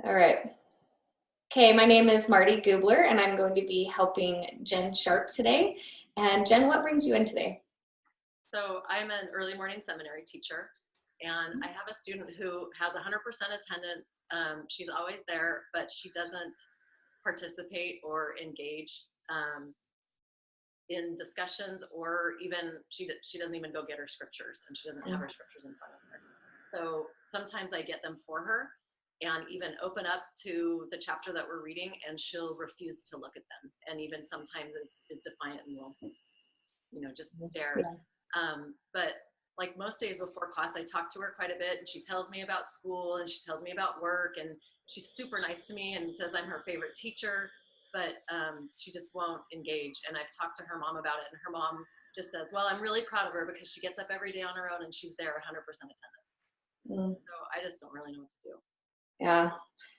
All right. Okay, my name is Marty Gubler, and I'm going to be helping Jen Sharp today. And Jen, what brings you in today? So I'm an early morning seminary teacher, and I have a student who has 100% attendance. She's always there, but she doesn't participate or engage in discussions, or even she doesn't even go get her scriptures, and she doesn't have her scriptures in front of her. So sometimes I get them for her and even open up to the chapter that we're reading, and she'll refuse to look at them, and even sometimes is defiant and will just stare. But like most days before class, I talk to her quite a bit, and she tells me about school, and she tells me about work, and she's super nice to me and says I'm her favorite teacher, but she just won't engage. And I've talked to her mom about it, and her mom just says, well, I'm really proud of her because she gets up every day on her own and she's there 100% attendant. So I just don't really know what to do. Yeah.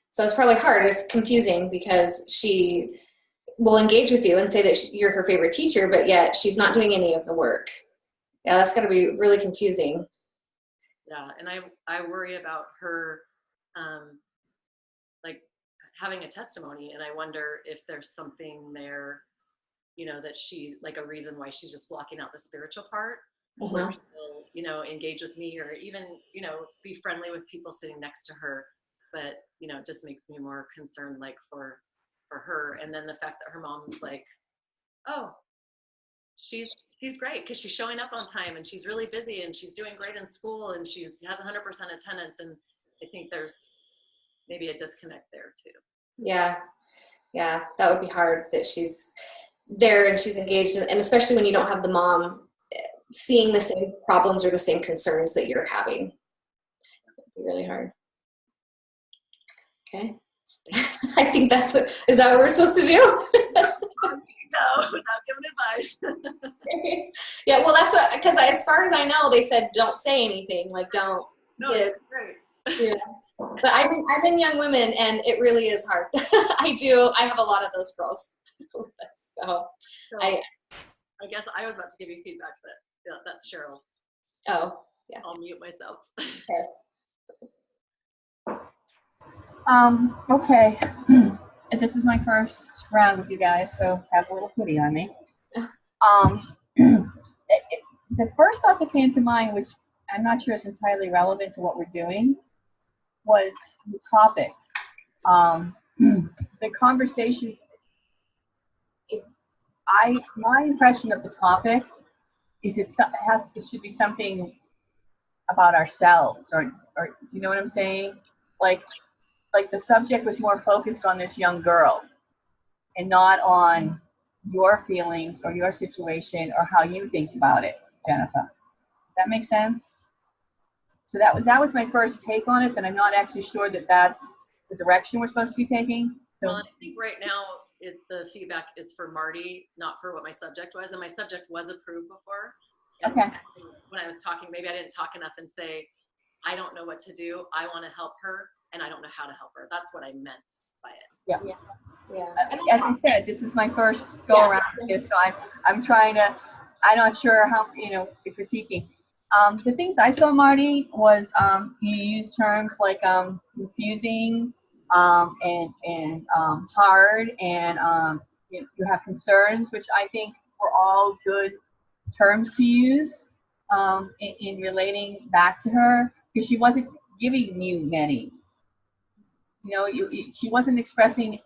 So it's probably hard. It's confusing because she will engage with you and say that you're her favorite teacher, but yet she's not doing any of the work. Yeah, that's got to be really confusing. Yeah, and I worry about her like having a testimony, and I wonder if there's something there, that she, like a reason why she's just blocking out the spiritual part, where she'll, engage with me, or even, be friendly with people sitting next to her. But, it just makes me more concerned, like for her. And then the fact that her mom's like, oh, she's great because she's showing up on time, and she's really busy, and she's doing great in school, and she has 100% attendance. And I think there's maybe a disconnect there too. Yeah. Yeah, that would be hard that she's there and she's engaged, and especially when you don't have the mom seeing the same problems or the same concerns that you're having. It would be really hard. Okay. I think is that what we're supposed to do? No, without giving advice. Yeah, well, that's what, because as far as I know, they said don't say anything, like don't give. Great. Yeah. But I'm in Young Women, and it really is hard. I have a lot of those girls. So I guess I was about to give you feedback, but yeah, that's Cheryl's. Oh, yeah. I'll mute myself. Okay. This is my first round with you guys, so have a little pity on me. The first thought that came to mind, which I'm not sure is entirely relevant to what we're doing, was the topic. The conversation. My impression of the topic is it should be something about ourselves, or do you know what I'm saying? Like the subject was more focused on this young girl and not on your feelings or your situation or how you think about it, Jennifer. Does that make sense? So that was my first take on it, but I'm not actually sure that that's the direction we're supposed to be taking. So, well, I think right now the feedback is for Marty, not for what my subject was. And my subject was approved before. And okay. When I was talking, maybe I didn't talk enough and say, I don't know what to do. I want to help her, and I don't know how to help her. That's what I meant by it. Yeah. As I said, this is my first go around with this, so I'm trying to. I'm not sure how the critiquing. The things I saw, Marty, was you use terms like confusing and hard, and you have concerns, which I think were all good terms to use in relating back to her, because she wasn't giving you many. She wasn't expressing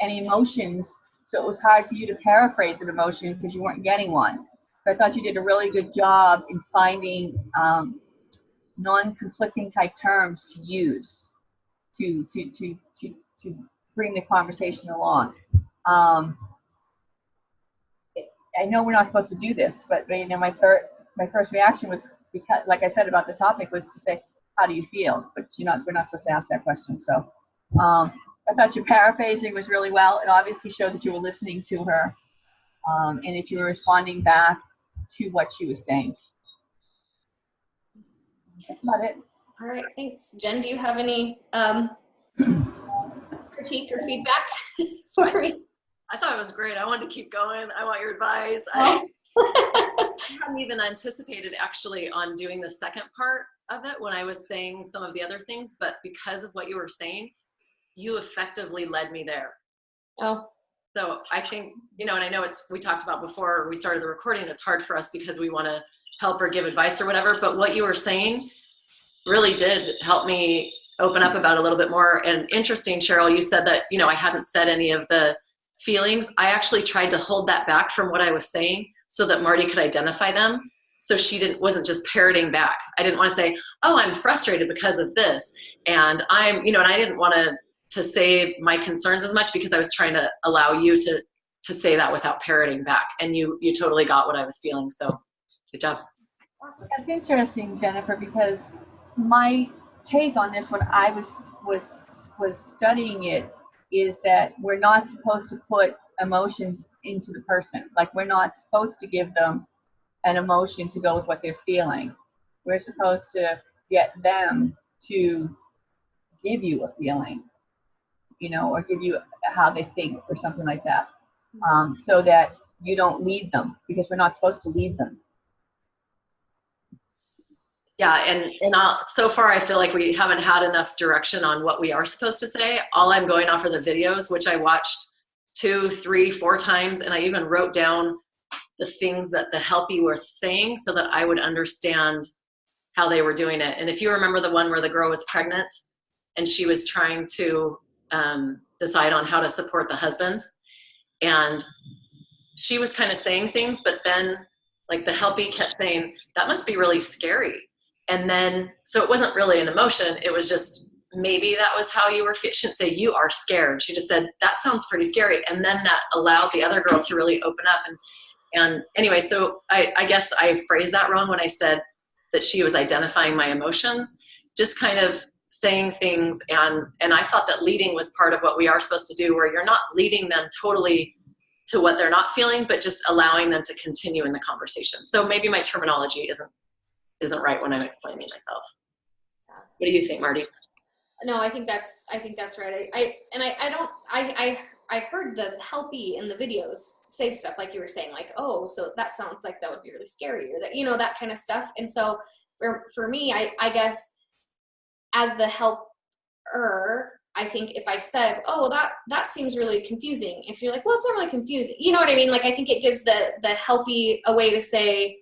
any emotions, so it was hard for you to paraphrase an emotion because you weren't getting one. So I thought you did a really good job in finding non-conflicting type terms to use to bring the conversation along. I know we're not supposed to do this, but my first reaction was, because, like I said about the topic, was to say, how do you feel? But we're not supposed to ask that question. So I thought your paraphrasing was really well. It obviously showed that you were listening to her and that you were responding back to what she was saying. That's about it. All right, thanks. Jen, do you have any critique or feedback for me? I thought it was great. I wanted to keep going. I want your advice. Oh. I hadn't even anticipated actually on doing the second part of it when I was saying some of the other things, but because of what you were saying, you effectively led me there. Oh, So I think, and I know we talked about before we started the recording, it's hard for us because we want to help or give advice or whatever, but what you were saying really did help me open up about it a little bit more. And interesting, Cheryl, you said that, I hadn't said any of the feelings. I actually tried to hold that back from what I was saying so that Marty could identify them. So she wasn't just parroting back. I didn't want to say, oh, I'm frustrated because of this. And I'm, and I didn't want to say my concerns as much because I was trying to allow you to say that without parroting back. And you totally got what I was feeling. So good job. Awesome. That's interesting, Jennifer, because my take on this when I was studying it is that we're not supposed to put emotions into the person. Like, we're not supposed to give them an emotion to go with what they're feeling. We're supposed to get them to give you a feeling, or give you how they think or something like that, so that you don't lead them, because we're not supposed to lead them. Yeah, and so far I feel like we haven't had enough direction on what we are supposed to say. All I'm going off are the videos, which I watched 2, 3, 4 times, and I even wrote down the things that the helpie was saying so that I would understand how they were doing it. And if you remember the one where the girl was pregnant and she was trying to decide on how to support the husband, and she was kind of saying things, but then like the helpie kept saying, that must be really scary. And then, so it wasn't really an emotion. It was just, maybe that was how you were feeling. She didn't say you are scared. She just said, that sounds pretty scary. And then that allowed the other girl to really open up. And anyway, so I guess I phrased that wrong when I said that she was identifying my emotions, just kind of saying things. And I thought that leading was part of what we are supposed to do, where you're not leading them totally to what they're not feeling, but just allowing them to continue in the conversation. So maybe my terminology isn't right when I'm explaining myself. What do you think, Marty? No, I think that's right. I heard the helpie in the videos say stuff like you were saying, like, oh, so that sounds like that would be really scary, or that, that kind of stuff. And so for me, I guess as the helper, I think if I said, oh, that seems really confusing, if you're like, well, it's not really confusing, you know what I mean? Like, I think it gives the helpie a way to say,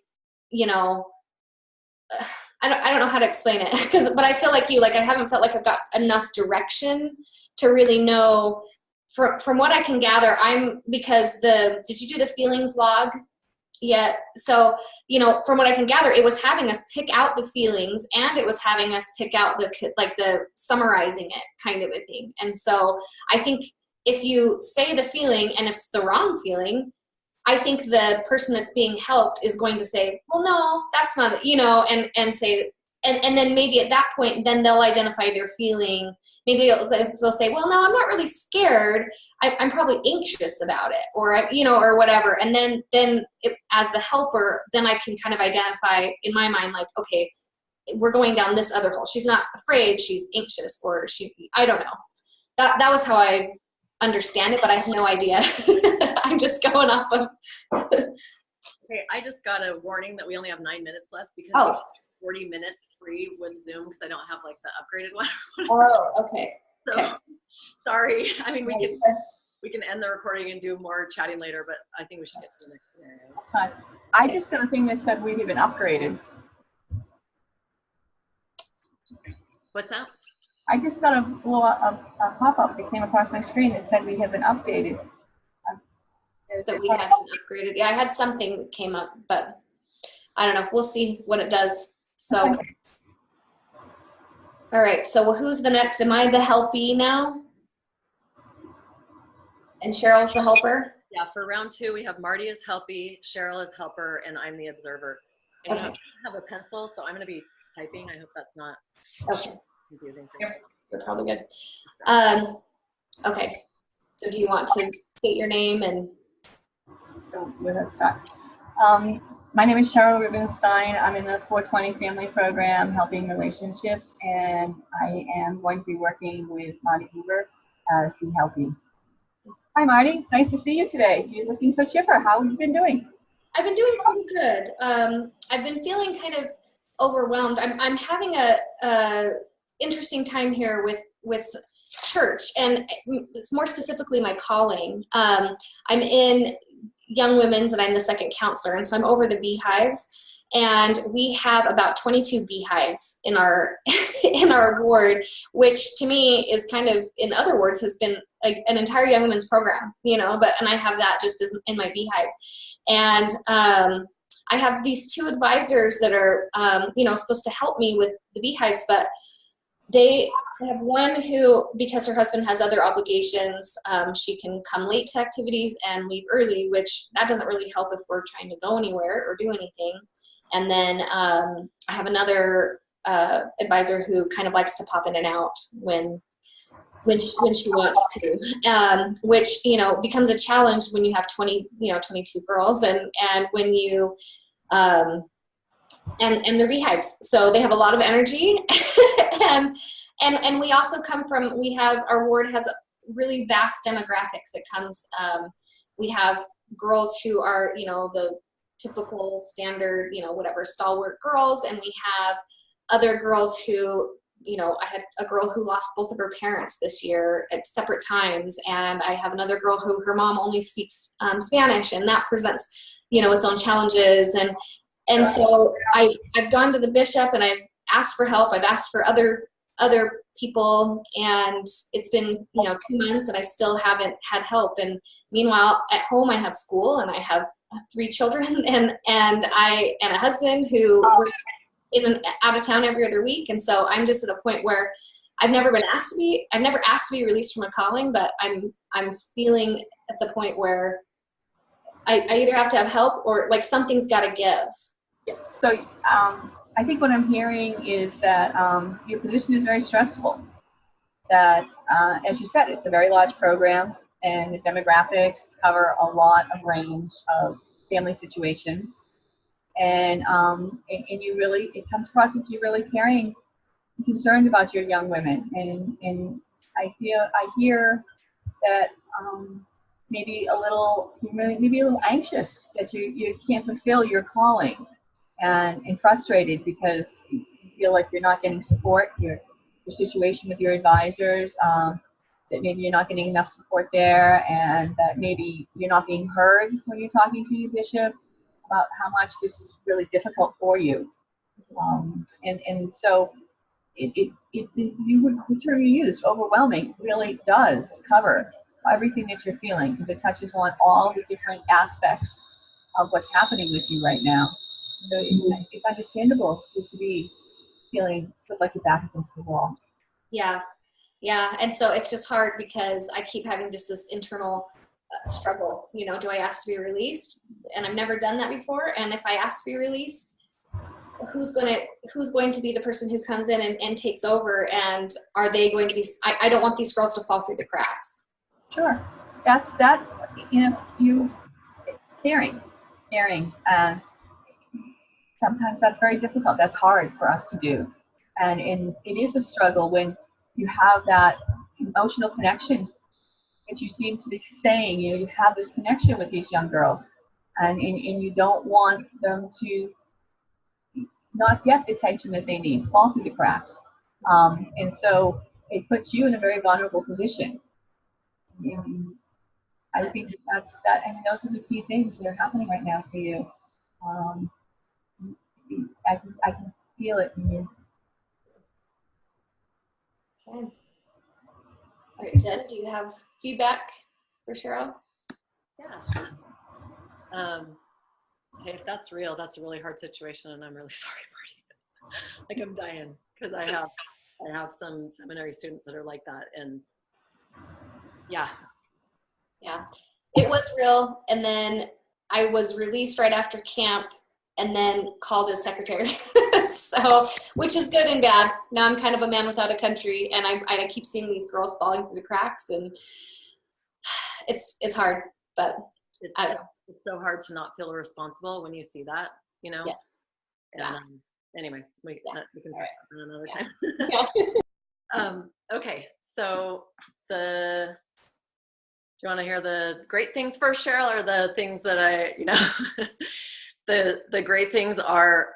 I don't know how to explain it, but I feel like I haven't felt like I've got enough direction to really know. From what I can gather, because did you do the feelings log yet? So, from what I can gather, it was having us pick out the feelings, and it was having us pick out the summarizing it kind of a thing. And so I think if you say the feeling and if it's the wrong feeling, I think the person that's being helped is going to say, well, no, that's not it, and say, and then maybe at that point, then they'll identify their feeling. Maybe they'll say, well, no, I'm not really scared. I'm probably anxious about it, or, or whatever. And then as the helper, then I can kind of identify in my mind, like, okay, we're going down this other hole. She's not afraid, she's anxious, or I don't know. That was how I understand it, but I have no idea. I'm just going off of. Okay, I just got a warning that we only have 9 minutes left because 40 minutes free with Zoom because I don't have like the upgraded one. Oh, okay. So, okay. Sorry. I mean, we can end the recording and do more chatting later, but I think we should get to the next scenario. Fine. I just got a thing that said we've been upgraded. What's that? I just got a pop-up that came across my screen that said we have been updated. That we had upgraded. Yeah, I had something that came up, but I don't know. We'll see what it does. So, okay. All right. So who's the next? Am I the helpee now? And Cheryl's the helper? Yeah, for round 2, we have Marty as helpee, Cheryl as helper, and I'm the observer. And okay. you have a pencil, so I'm going to be typing. I hope that's not confusing. Yep, you're probably good. Okay. So do you want to state your name and? So let's start. My name is Cheryl Rubenstein. I'm in the 420 Family Program, helping relationships, and I am going to be working with Marty Huber as the helpee. Hi, Marty. It's nice to see you today. You're looking so chipper. How have you been doing? I've been doing pretty good. I've been feeling kind of overwhelmed. I'm having interesting time here with church, and more specifically my calling. I'm in Young Women's, and I'm the second counselor, and so I'm over the beehives, and we have about 22 beehives in our in our ward, which to me is kind of, in other words, has been like an entire Young Women's program, and I have that just as in my beehives. And I have these two advisors that are supposed to help me with the beehives, but they have one who, because her husband has other obligations, she can come late to activities and leave early, which that doesn't really help if we're trying to go anywhere or do anything. And then I have another advisor who kind of likes to pop in and out when she wants to, which becomes a challenge when you have 22 girls, and when you and they're beehives, so they have a lot of energy. and we also come from, our ward has really vast demographics. It comes, we have girls who are, the typical standard, whatever, stalwart girls, and we have other girls who, I had a girl who lost both of her parents this year at separate times, and I have another girl who her mom only speaks Spanish, and that presents, its own challenges. And so I've gone to the bishop, and I've asked for help. I've asked for other people, and it's been 2 months, and I still haven't had help. And meanwhile, at home, I have school, and I have 3 children, and a husband who works in and out of town every other week. And so I'm just at a point where I've never asked to be released from a calling, but I'm feeling at the point where I either have to have help or like something's got to give. Yeah. So I think what I'm hearing is that your position is very stressful. That, as you said, it's a very large program, and the demographics cover a lot of range of family situations. And you really, it comes across as you really caring, concerned about your young women. And I hear that maybe a little anxious that you can't fulfill your calling, and frustrated because you feel like you're not getting support. Your situation with your advisors, that maybe you're not getting enough support there, and that maybe you're not being heard when you're talking to your bishop about how much this is really difficult for you. And so the term you used, overwhelming, really does cover everything that you're feeling, because it touches on all the different aspects of what's happening with you right now. So it's understandable to be feeling sort of like you're back against the wall. Yeah. And so it's just hard because I keep having just this internal struggle. Do I ask to be released? And I've never done that before. And if I ask to be released, who's going to be the person who comes in and takes over? And are they going to be? I don't want these girls to fall through the cracks. Sure, that's that. You caring. Sometimes that's very difficult. That's hard for us to do, and it is a struggle when you have that emotional connection, which you seem to be saying. You have this connection with these young girls, and you don't want them to not get the attention that they need, fall through the cracks, and so it puts you in a very vulnerable position. I think that's that. I mean, those are the key things that are happening right now for you. I can feel it in you. Okay. All right, Jen, do you have feedback for Cheryl? Yeah, sure. Hey, if that's real, that's a really hard situation, and I'm really sorry, Marty. Like, I'm dying because I have some seminary students that are like that, and yeah, it was real. And then I was released right after camp, and then called as secretary. So, which is good and bad. Now I'm kind of a man without a country, and I keep seeing these girls falling through the cracks, and it's hard, but I don't know. It's so hard to not feel responsible when you see that, Yeah. And, anyway, we can talk about another time. Okay, so do you want to hear the great things first, Cheryl, or the things that the great things are,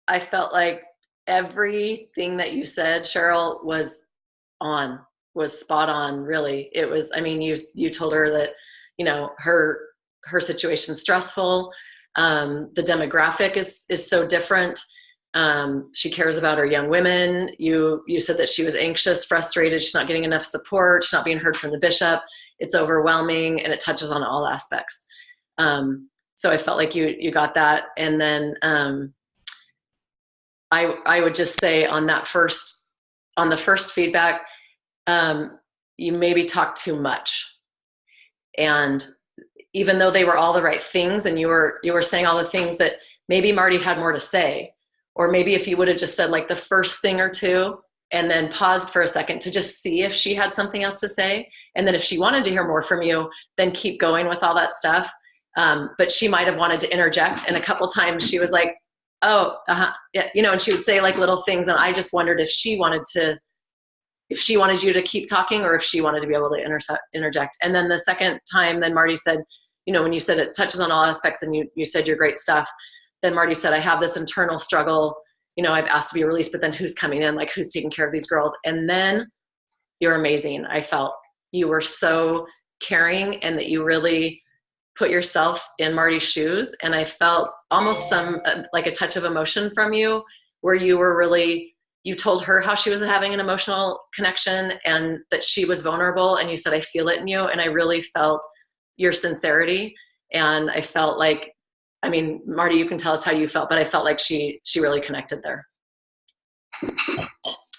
I felt like everything that you said, Cheryl, was spot on, really. It was, I mean, you told her that, you know, her situation's stressful. The demographic is so different. She cares about her young women. You said that she was anxious, frustrated. She's not getting enough support. She's not being heard from the bishop. It's overwhelming, and it touches on all aspects. So I felt like you got that. And then I would just say on the first feedback, you maybe talked too much. And even though they were all the right things, and you were saying all the things that maybe Marty had more to say, or maybe if you would have just said like the first thing or two and then paused for a second to just see if she had something else to say. And then if she wanted to hear more from you, then keep going with all that stuff. But she might have wanted to interject. And a couple times she was like, oh, yeah, you know, and she would say like little things. And I just wondered if she wanted you to keep talking, or if she wanted to be able to interject. And then the second time, then Marty said, you know, when you said it touches on all aspects and you said your great stuff, then Marty said, I have this internal struggle, you know, I've asked to be released, but then who's coming in? Like, who's taking care of these girls? And then you're amazing. I felt you were so caring, and that you really put yourself in Marty's shoes. And I felt almost like a touch of emotion from you, where you were really, you told her how she was having an emotional connection and that she was vulnerable. And you said, I feel it in you. And I really felt your sincerity. And I felt like, I mean, Marty, you can tell us how you felt, but I felt like she really connected there.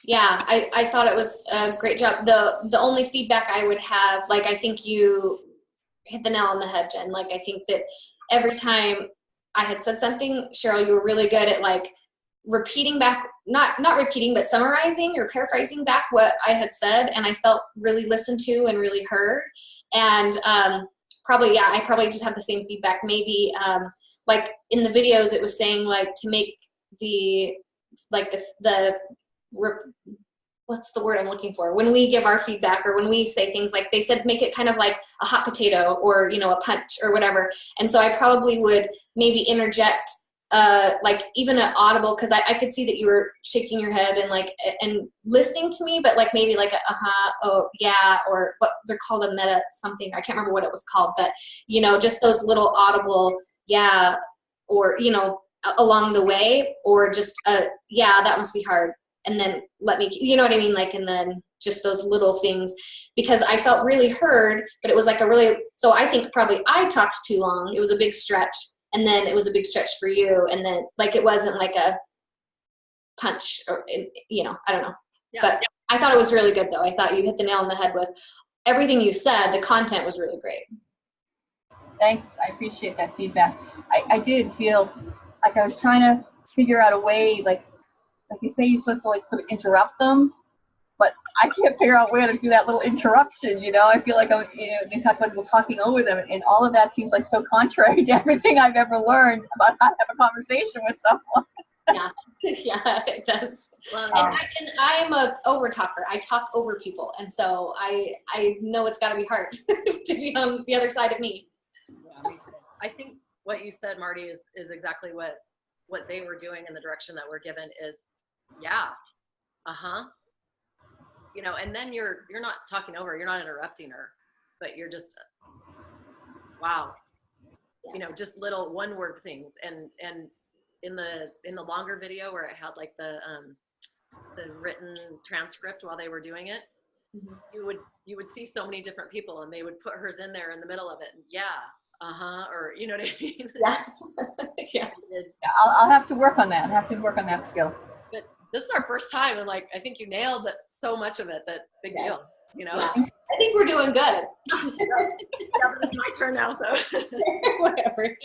Yeah, I thought it was a great job. The only feedback I would have, like, I think you hit the nail on the head, Jen. Like, I think that every time I had said something, Cheryl, you were really good at like repeating back, not repeating, but summarizing or paraphrasing back what I had said. And I felt really listened to and really heard. And I probably just have the same feedback. Maybe like in the videos, it was saying like to make what's the word I'm looking for? When we give our feedback or when we say things, like they said, make it kind of like a hot potato or, you know, a punch or whatever. And so I probably would maybe interject like even an audible, because I could see that you were shaking your head and like and listening to me, but like maybe like a oh yeah, or what they're called a meta something. I can't remember what it was called, but you know, just those little audible yeah, or you know, along the way, or just yeah, that must be hard. And then let me, you know what I mean? Like, and then just those little things, because I felt really heard, but it was like so I think probably I talked too long. It was a big stretch. And then it was a big stretch for you. And then like, it wasn't like a punch or, you know, I don't know. Yeah. But I thought it was really good though. I thought you hit the nail on the head with everything you said. The content was really great. Thanks. I appreciate that feedback. I did feel like I was trying to figure out a way, like you say, you're supposed to like sort of interrupt them, but I can't figure out where to do that little interruption, you know? I feel like, you know, they talked about people talking over them, and all of that seems like so contrary to everything I've ever learned about how to have a conversation with someone. Yeah, yeah, it does. Well, and I am a over talker. I talk over people, and so I know it's got to be hard to be on the other side of me. Yeah, me too. I think what you said, Marty, is exactly what they were doing in the direction that we're given is, yeah, you know, and then you're not talking over, you're not interrupting her, but you're just, wow, you know, just little one word things. And in the longer video where it had like the written transcript while they were doing it, mm-hmm. you would see so many different people, and they would put hers in there in the middle of it. And yeah, or you know what I mean? Yeah. Yeah. I'll have to work on that. I have to work on that skill. But this is our first time, and like I think you nailed so much of it. That big deal, you know. Yeah. I think we're doing good. Yeah, but it's my turn now, so whatever.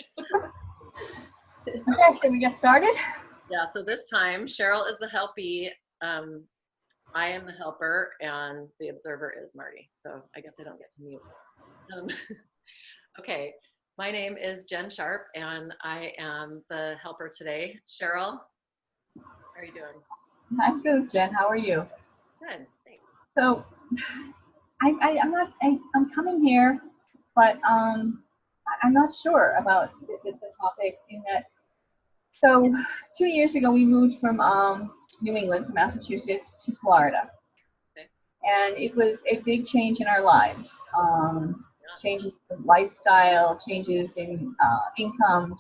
Okay, so we get started. Yeah. So this time, Cheryl is the helpee. I am the helper, and the observer is Marty. So I guess I don't get to mute. Okay. My name is Jen Sharp, and I am the helper today. Cheryl, how are you doing? I'm good, Jen. How are you? Good, thanks. So, I'm coming here, but I'm not sure about the topic in that. So 2 years ago, we moved from New England, from Massachusetts to Florida. Okay. And it was a big change in our lives. Changes in lifestyle, changes in income,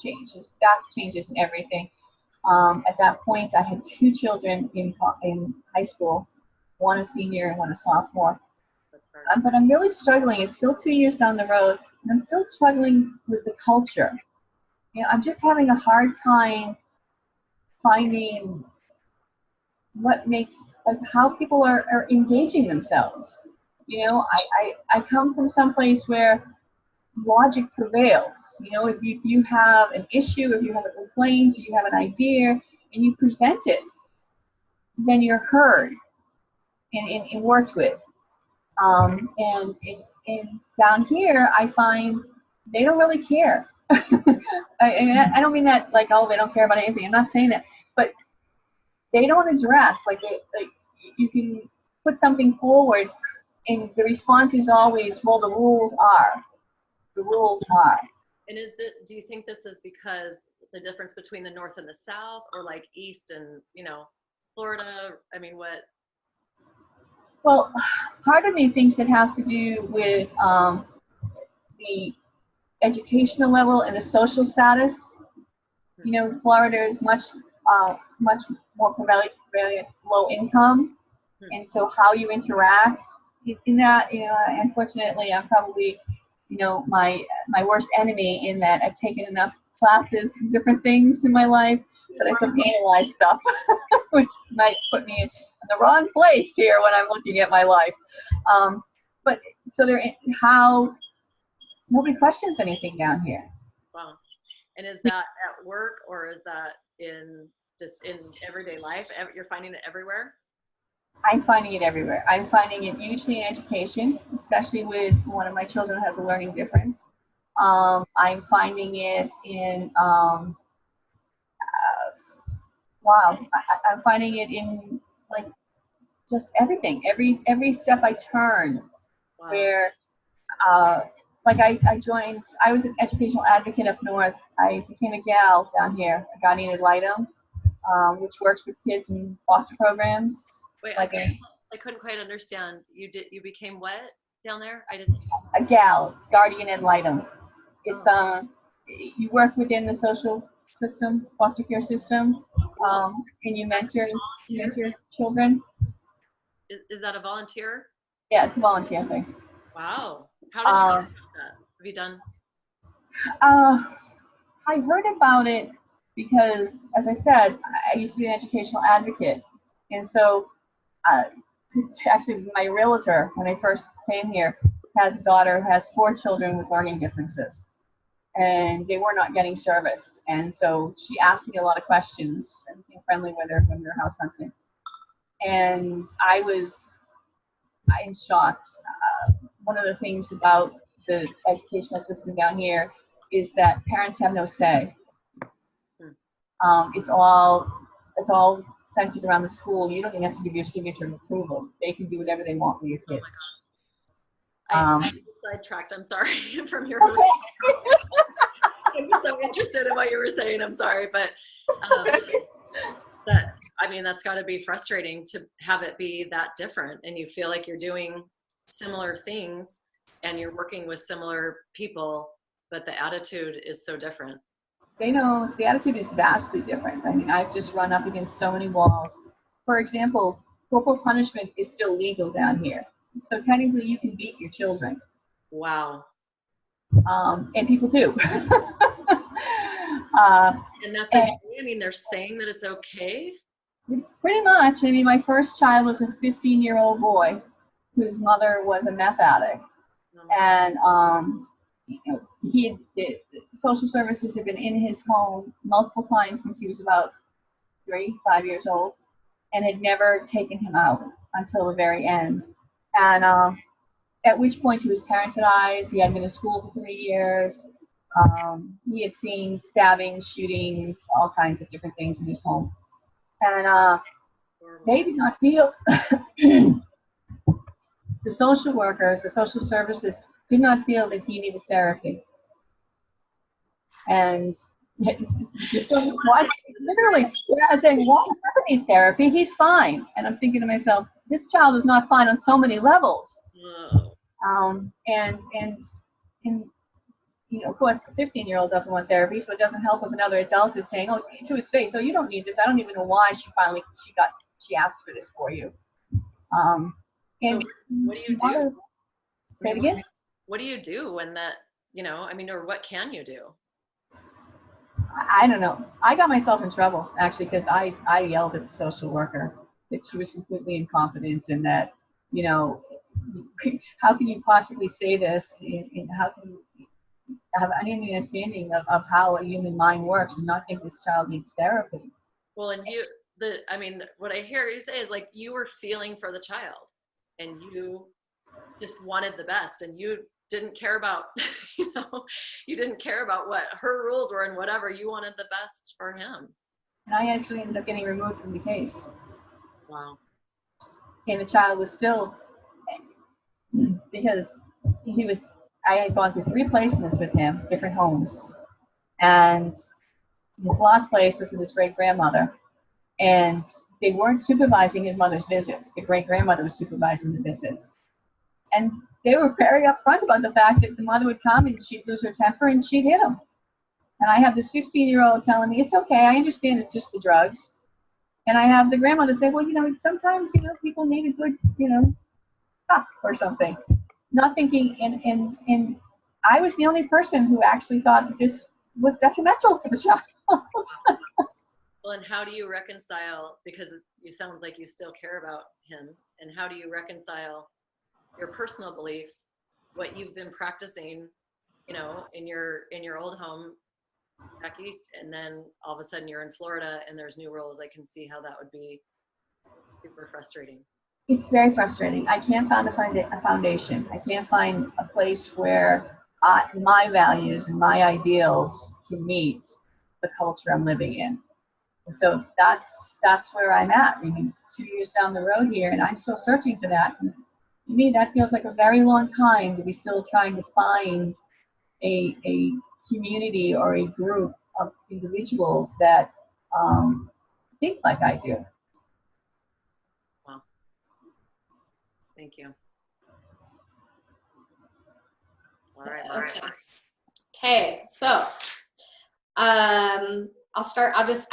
vast changes in everything. At that point, I had 2 children in high school, one a senior and one a sophomore. But I'm really struggling. It's still 2 years down the road, and I'm still struggling with the culture. I'm just having a hard time finding what makes, like, how people are engaging themselves. I come from someplace where logic prevails. If you have an issue, if you have a complaint, you have an idea, and you present it, then you're heard and worked with. And down here, I find they don't really care. I don't mean that like, oh, they don't care about anything. I'm not saying that, but they don't address, like you can put something forward, and the response is always, well, the rules are. The rules are. And do you think this is because the difference between the North and the South, or like East and, Florida? I mean, what? Well, part of me thinks it has to do with the educational level and the social status. Florida is much more prevalent low income, and so how you interact in that, unfortunately, I'm probably, my worst enemy in that I've taken enough classes in different things in my life that I sort of analyze stuff, which might put me in the wrong place here when I'm looking at my life. But so how nobody questions anything down here. Wow. And is that at work, or is that in everyday life? You're finding it everywhere? I'm finding it everywhere. I'm finding it hugely in education, especially with one of my children who has a learning difference. I'm finding it in, I'm finding it in, like, just everything. Every step I turn. Wow. Where, like I was an educational advocate up north. I became a GAL down here, a guardian ad litem, which works with kids in foster programs. Wait, I couldn't quite understand. You became what down there? I didn't. A GAL, guardian ad litem. It's you work within the social system, foster care system, and you mentor children. Is that a volunteer? Yeah, it's a volunteer thing. Wow. How did you get that? Have you done? I heard about it because, as I said, I used to be an educational advocate, and so actually my realtor, when I first came here, has a daughter who has 4 children with learning differences, and they were not getting serviced. And so she asked me a lot of questions and became friendly with her when we were house hunting. And I'm shocked. One of the things about the educational system down here is that parents have no say. It's all centered around the school. You don't even have to give your signature of approval. They can do whatever they want with your kids. I'm sidetracked. I'm sorry from your. Okay. I'm so interested in what you were saying. I'm sorry, but that's got to be frustrating to have it be that different, and you feel like you're doing similar things and you're working with similar people, but the attitude is so different. The attitude is vastly different. I mean, I've just run up against so many walls. For example, corporal punishment is still legal down here. So technically you can beat your children. Wow. And people do. And that's okay? I mean, they're saying that it's okay? Pretty much. I mean, my first child was a 15-year-old boy whose mother was a meth addict. And the social services had been in his home multiple times since he was about 5 years old, and had never taken him out until the very end. And at which point he was parentalized. He had been in school for 3 years. He had seen stabbings, shootings, all kinds of different things in his home. And they did not feel, the social workers, the social services did not feel that he needed therapy. And just sort of watching, literally, I was saying, why doesn't need therapy. He's fine. And I'm thinking to myself, this child is not fine on so many levels. And of course, the 15-year-old doesn't want therapy, so it doesn't help if another adult is saying, to his face, you don't need this. I don't even know why she asked for this for you. And what do you do? Say it again? What do you do when that, or what can you do? I don't know. I got myself in trouble, actually, because I yelled at the social worker that she was completely incompetent and that, how can you possibly say this? And how can you have any understanding of how a human mind works and not think this child needs therapy? Well, and what I hear you say is like you were feeling for the child and you just wanted the best and you didn't care about, you didn't care about what her rules were and whatever. You wanted the best for him. And I actually ended up getting removed from the case. Wow. And the child was still, because I had gone through 3 placements with him, different homes. And his last place was with his great-grandmother. And they weren't supervising his mother's visits. The great-grandmother was supervising the visits. And they were very upfront about the fact that the mother would come and she'd lose her temper and she'd hit him. And I have this 15-year-old telling me, it's okay, I understand it's just the drugs. And I have the grandmother say, well, sometimes, people need a good, cuff or something. Not thinking, and I was the only person who actually thought that this was detrimental to the child. Well, and how do you reconcile, because it sounds like you still care about him, and how do you reconcile your personal beliefs, what you've been practicing, in your old home back east, and then all of a sudden you're in Florida and there's new rules? I can see how that would be super frustrating. It's very frustrating. I can't find a foundation. I can't find a place where my values and my ideals can meet the culture I'm living in. And so that's where I'm at. It's 2 years down the road here, and I'm still searching for that. And to me, that feels like a very long time to be still trying to find a community or a group of individuals that think like I do. Wow. Thank you. All right. Okay, so I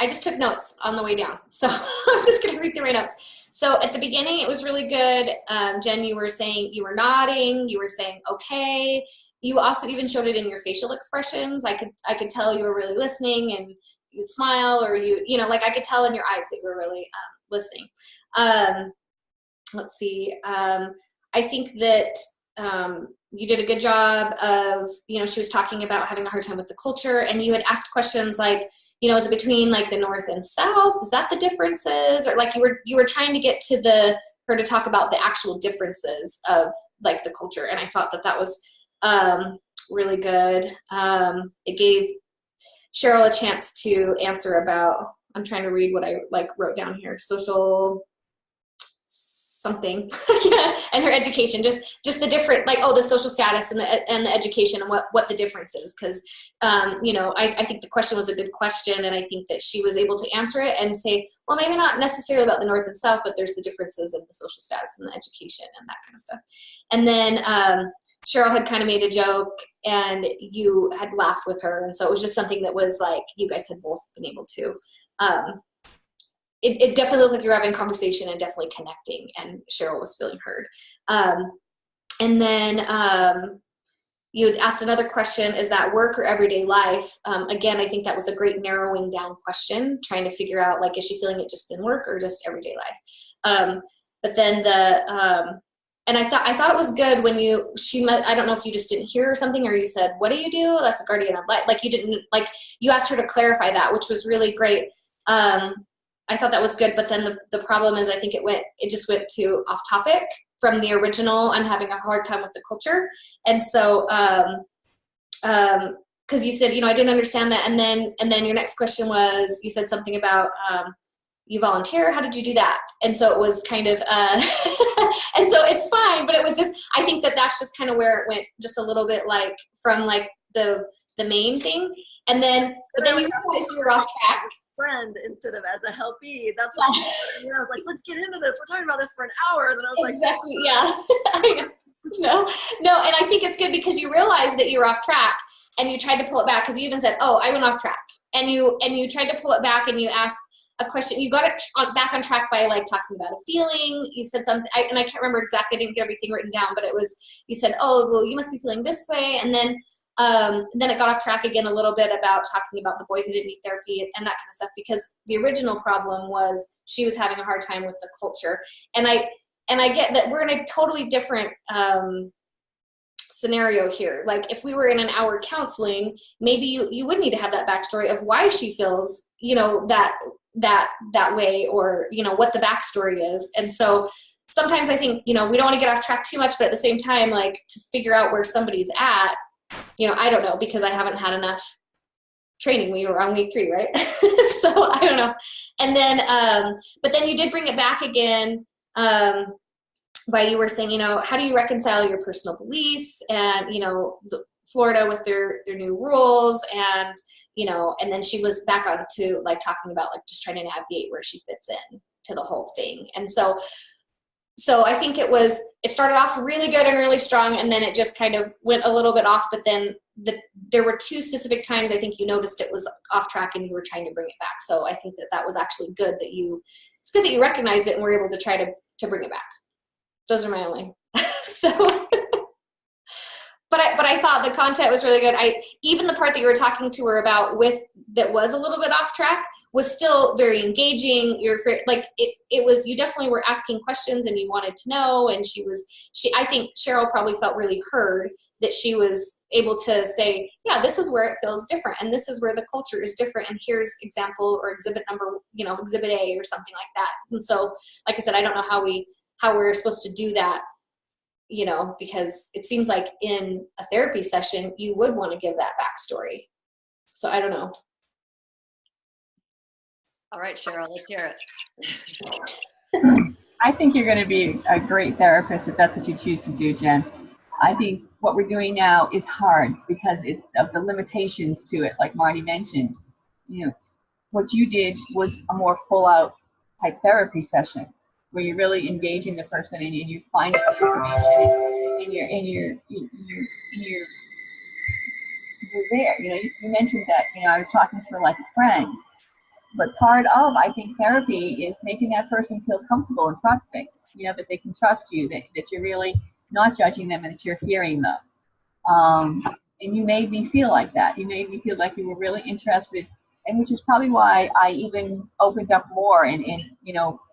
just took notes on the way down. So I'm just going to read through my notes. So at the beginning, it was really good. Jen, you were saying, you were nodding, you were saying, okay. You also even showed it in your facial expressions. I could tell you were really listening, and you'd smile, or I could tell in your eyes that you were really listening. Let's see. I think that you did a good job of, she was talking about having a hard time with the culture, and you had asked questions like, is it between like the North and South? Is that the differences? Or like you were trying to get to her to talk about the actual differences of like the culture. And I thought that was really good. It gave Cheryl a chance to answer about, I'm trying to read what I wrote down here, social something and her education, just the different, the social status and the education and what the difference is. Cause, I think the question was a good question, and I think that she was able to answer it and say, well, maybe not necessarily about the North and South, but there's the differences in the social status and the education and that kind of stuff. And then, Cheryl had kind of made a joke and you had laughed with her. And so it was just something that was like, you guys had both been able to, it definitely looked like you were having a conversation and definitely connecting, and Cheryl was feeling heard. And then you had asked another question, is that work or everyday life? Again, I think that was a great narrowing down question, trying to figure out, is she feeling it just in work or just everyday life? But then and I thought it was good when I don't know if you just didn't hear something, or you said, what do you do? That's a guardian of life. You asked her to clarify that, which was really great. I thought that was good, but then the problem is I think it just went too off topic from the original. I'm having a hard time with the culture. And so, cause you said, I didn't understand that. And then your next question was, you said something about, you volunteer. How did you do that? And so it was kind of, and so it's fine, but it was just, I think that's just kind of where it went just a little bit from the main thing. And then, but then you realized you were off track. friend instead of as a helpee. That's what I was like, let's get into this. We're talking about this for an hour. And then I was exactly, yeah. No, and I think it's good because you realize that you're off track and you tried to pull it back because you even said, oh, I went off track. And you tried to pull it back and you asked a question. You got it back on track by like talking about a feeling. You said something, and I can't remember exactly, I didn't get everything written down, but it was, you said, oh, well, you must be feeling this way. And then it got off track again a little bit about talking about the boy who didn't need therapy and that kind of stuff, because the original problem was she was having a hard time with the culture. And I get that we're in a totally different scenario here. Like if we were in an hour counseling, maybe you would need to have that backstory of why she feels, that way, or, what the backstory is. And so sometimes I think, we don't want to get off track too much, but at the same time, like to figure out where somebody's at, I don't know, because I haven't had enough training. We were on week 3, right? So I don't know. And then, but then you did bring it back again, by you were saying, how do you reconcile your personal beliefs and, Florida with their new rules, and, and then she was back on to like talking about like just trying to navigate where she fits in to the whole thing. And so I think it started off really good and really strong, and then it just kind of went a little bit off, but then there were 2 specific times I think you noticed it was off track and you were trying to bring it back. So I think that was actually good it's good that you recognized it and were able to try to bring it back. Those are my only. So, but I thought the content was really good. Even the part that you were talking to her about that was a little bit off track was still very engaging. It was, you definitely were asking questions and you wanted to know. And I think Cheryl probably felt really heard, that she was able to say, yeah, this is where it feels different. And this is where the culture is different. And here's example or exhibit number, exhibit A or something like that. And so, like I said, I don't know how we're supposed to do that, because it seems like in a therapy session, you would want to give that backstory. So I don't know. All right, Cheryl, let's hear it. I think you're going to be a great therapist if that's what you choose to do, Jen. I think what we're doing now is hard because of the limitations to it, like Marty mentioned. What you did was a more full-out type therapy session, where you're really engaging the person and you're finding the information and you're there. You mentioned that, I was talking to her like a friend, but part of, I think, therapy is making that person feel comfortable and trusting, that they can trust you, that you're really not judging them and that you're hearing them. And you made me feel like that. You made me feel like you were really interested, and which is probably why I even opened up more and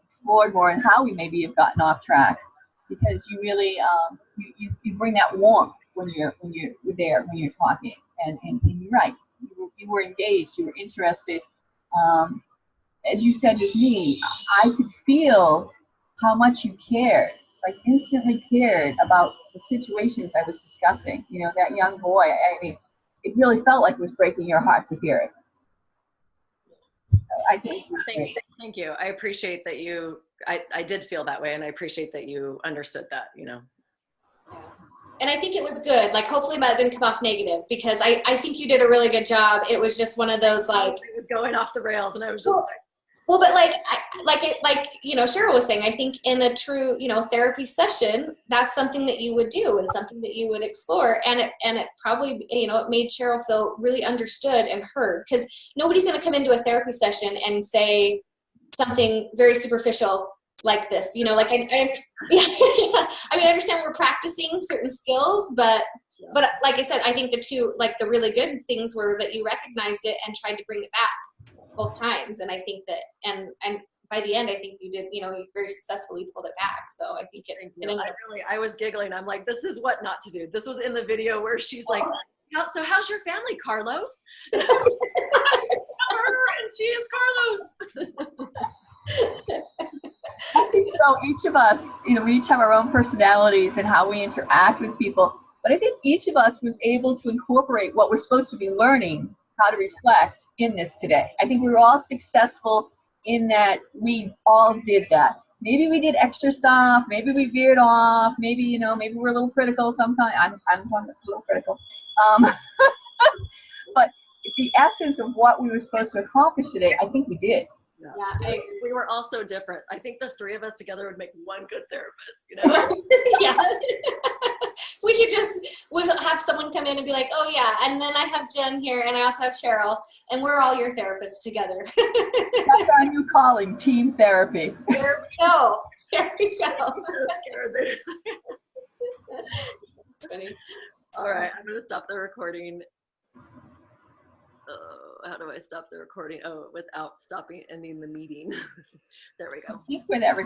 explored more in how we maybe have gotten off track, because you really you bring that warmth when you're there, when you're talking, and you're right, you were engaged, you were interested. As you said with me, I could feel how much you cared, like instantly cared about the situations I was discussing. That young boy, I mean, it really felt like it was breaking your heart to hear it. I think Thank you. I appreciate that I did feel that way, and I appreciate that you understood that, Yeah. And I think it was good. Like, hopefully that didn't come off negative, because I think you did a really good job. It was just one of those, like, it was going off the rails, and I was just well, but Cheryl was saying, I think in a true, therapy session, that's something that you would do and something that you would explore. And it probably, it made Cheryl feel really understood and heard, because nobody's going to come into a therapy session and say something very superficial like this, I understand. I understand we're practicing certain skills, but like I said, I think the really good things were that you recognized it and tried to bring it back both times. And I think that, and by the end, I think you did, you very successfully pulled it back. So I think I was giggling. I'm like, this is what not to do. This was in the video where she's like, so how's your family, Carlos? And she is Carlos. I think each of us, we each have our own personalities and how we interact with people. But I think each of us was able to incorporate what we're supposed to be learning, how to reflect in this today. I think we were all successful in that we all did that. Maybe we did extra stuff. Maybe we veered off. Maybe, maybe we're a little critical sometimes. I'm a little critical. But the essence of what we were supposed to accomplish today, I think we did. Yeah, Yeah, I agree. we were all so different. I think the three of us together would make one good therapist, you know? Yeah. We could just have someone come in and be like, oh yeah, and then I have Jen here and I also have Cheryl and we're all your therapists together. That's our new calling, team therapy. There we go. There we go. That's funny. All right, I'm going to stop the recording. How do I stop the recording? Oh, without ending the meeting. There we go. I think with every